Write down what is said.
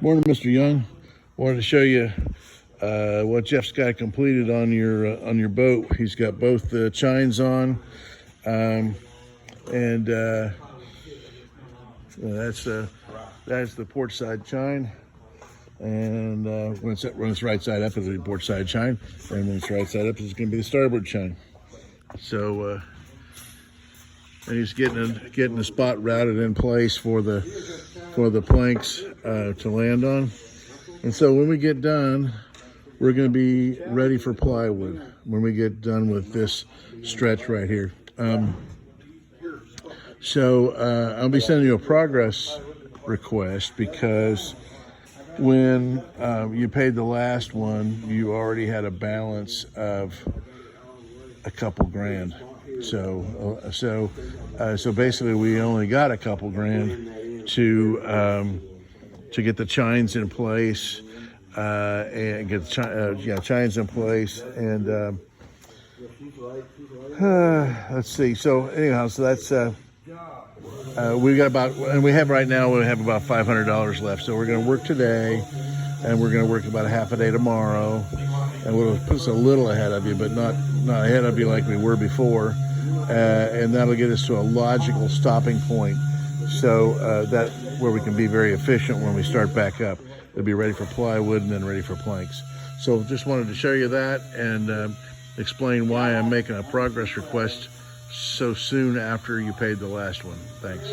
Morning, Mr. Young. Wanted to show you what Jeff's got completed on your boat. He's got both the chines on, and that's the port side chine. And when it's right side up, it'll be port side chine, and when it's right side up, it's going to be the starboard chine. So and he's getting the spot routed in place for the planks to land on. And so when we get done, we're going to be ready for plywood when we get done with this stretch right here. I'll be sending you a progress request because when you paid the last one, you already had a balance of a couple grand. So basically, we only got a couple grand to get the chines in place and get the chines in place. And let's see. So anyhow, so that's we have about $500 left. So we're going to work today, and we're going to work about a half a day tomorrow, and we'll put us a little ahead of you, but not ahead of you like we were before. And that'll get us to a logical stopping point, so that where we can be very efficient when we start back up. It'll be ready for plywood and then ready for planks. So just wanted to show you that and explain why I'm making a progress request so soon after you paid the last one. Thanks.